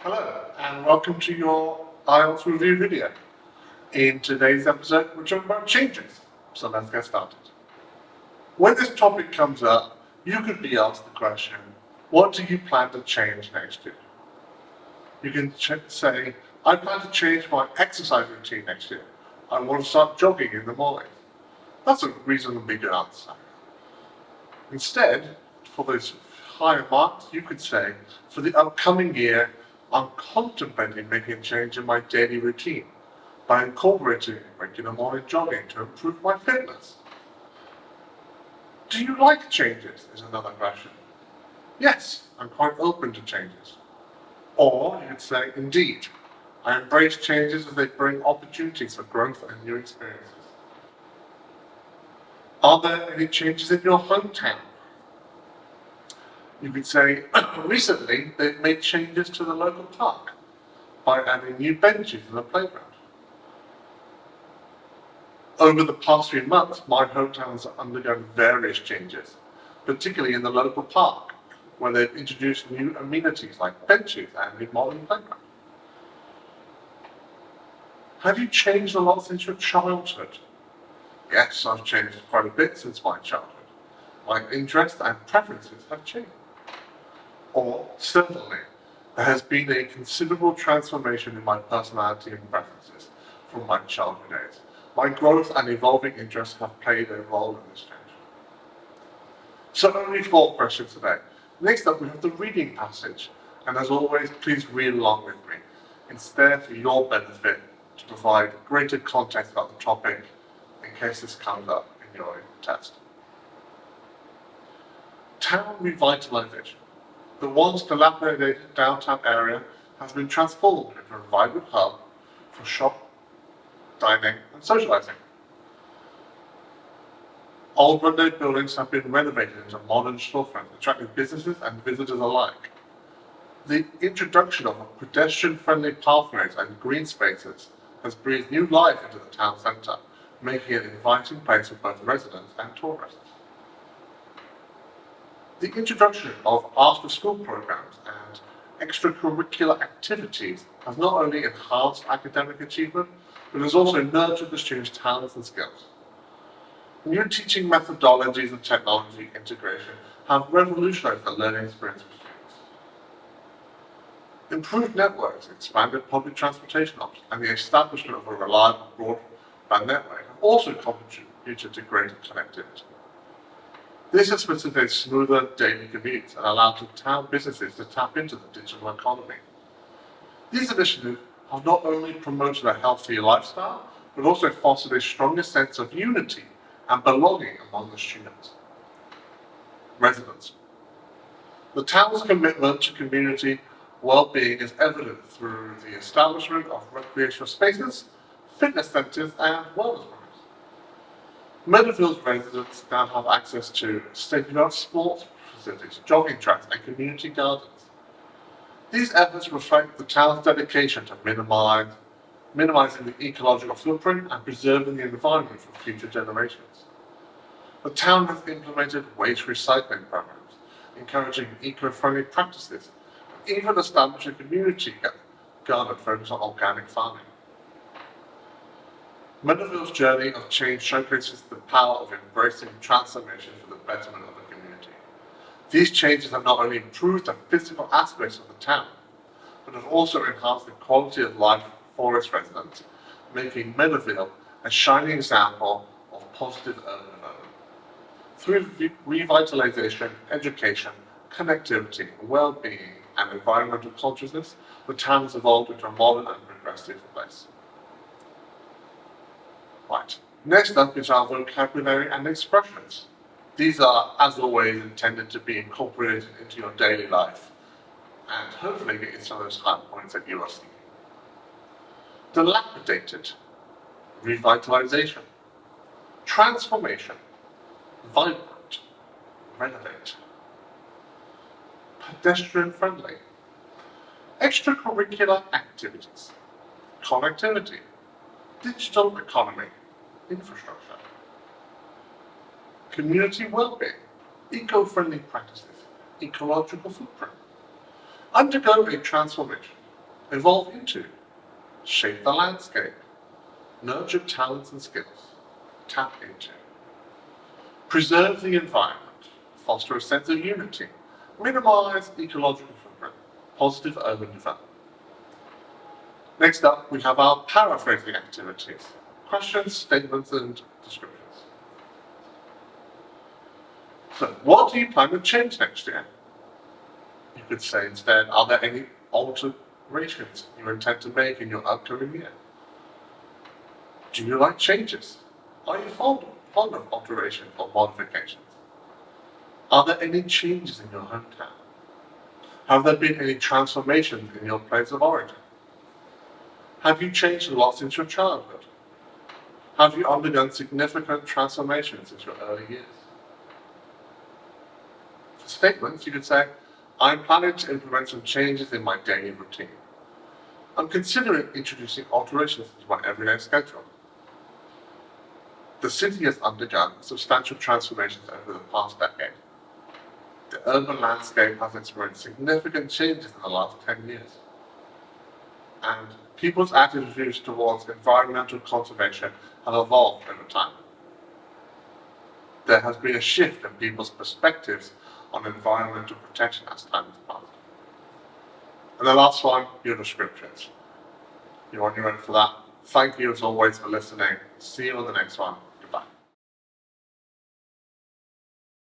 Hello and welcome to your IELTS review video. In today's episode we're talking about changes, so let's get started. When this topic comes up, you could be asked the question, what do you plan to change next year? You can say, I plan to change my exercise routine next year. I want to start jogging in the morning. That's a reasonably good answer. Instead, for those higher marks, you could say, for the upcoming year, I'm contemplating making a change in my daily routine by incorporating regular morning jogging to improve my fitness. Do you like changes is another question. Yes, I'm quite open to changes. Or you could say, indeed, I embrace changes as they bring opportunities for growth and new experiences. Are there any changes in your hometown? You could say, recently they've made changes to the local park by adding new benches in the playground. Over the past few months, my hometown has undergone various changes, particularly in the local park, where they've introduced new amenities like benches and a modern playground. Have you changed a lot since your childhood? Yes, I've changed quite a bit since my childhood. My interests and preferences have changed. Or, certainly, there has been a considerable transformation in my personality and preferences from my childhood days. My growth and evolving interests have played a role in this change. So only 4 questions today. Next up we have the reading passage, and as always, please read along with me. It's there for your benefit to provide greater context about the topic in case this comes up in your test. Town revitalization. The once dilapidated downtown area has been transformed into a vibrant hub for shop, dining and socializing. Old rundown buildings have been renovated into modern storefronts, attracting businesses and visitors alike. The introduction of pedestrian-friendly pathways and green spaces has breathed new life into the town centre, making it an inviting place for both residents and tourists. The introduction of after-school programs and extracurricular activities has not only enhanced academic achievement, but has also nurtured the students' talents and skills. New teaching methodologies and technology integration have revolutionized the learning experience for students. Improved networks, expanded public transportation options, and the establishment of a reliable broadband network have also contributed to greater connectivity. This has facilitated smoother daily commutes and allowed town businesses to tap into the digital economy. These initiatives have not only promoted a healthier lifestyle, but also fostered a stronger sense of unity and belonging among the students. Residents. The town's commitment to community well-being is evident through the establishment of recreational spaces, fitness centres and wellness programs. Meadowville's residents now have access to state-of-the-art sports facilities, jogging tracks and community gardens. These efforts reflect the town's dedication to minimizing the ecological footprint and preserving the environment for future generations. The town has implemented waste recycling programs, encouraging eco-friendly practices, and even established a community garden focused on organic farming. Meadowville's journey of change showcases the power of embracing transformation for the betterment of the community. These changes have not only improved the physical aspects of the town, but have also enhanced the quality of life for its residents, making Meadowville a shining example of positive urban development. Through revitalization, education, connectivity, well-being, and environmental consciousness, the town has evolved into a modern and progressive place. Right. Next up is our vocabulary and expressions. These are, as always, intended to be incorporated into your daily life and hopefully get you some of those high points that you are seeking. Dilapidated, revitalization, transformation, vibrant, renovate, pedestrian-friendly, extracurricular activities, connectivity, digital economy, infrastructure, community well-being, eco-friendly practices, ecological footprint. Undergo a transformation. evolve into, shape the landscape, nurture talents and skills, tap into, preserve the environment, foster a sense of unity, minimize ecological footprint, positive urban development. Next up, we have our paraphrasing activities, questions, statements, and descriptions. So, what do you plan to change next year? You could say instead, are there any alterations you intend to make in your upcoming year? Do you like changes? Are you fond of alterations or modifications? Are there any changes in your hometown? Have there been any transformations in your place of origin? Have you changed a lot since your childhood? Have you undergone significant transformations since your early years? For statements, you could say, I'm planning to implement some changes in my daily routine. I'm considering introducing alterations to my everyday schedule. The city has undergone substantial transformations over the past decade. The urban landscape has experienced significant changes in the last 10 years. And people's attitudes towards environmental conservation have evolved over time. There has been a shift in people's perspectives on environmental protection as time has passed. And the last one, your descriptions. You're on your own for that. Thank you as always for listening. See you on the next one.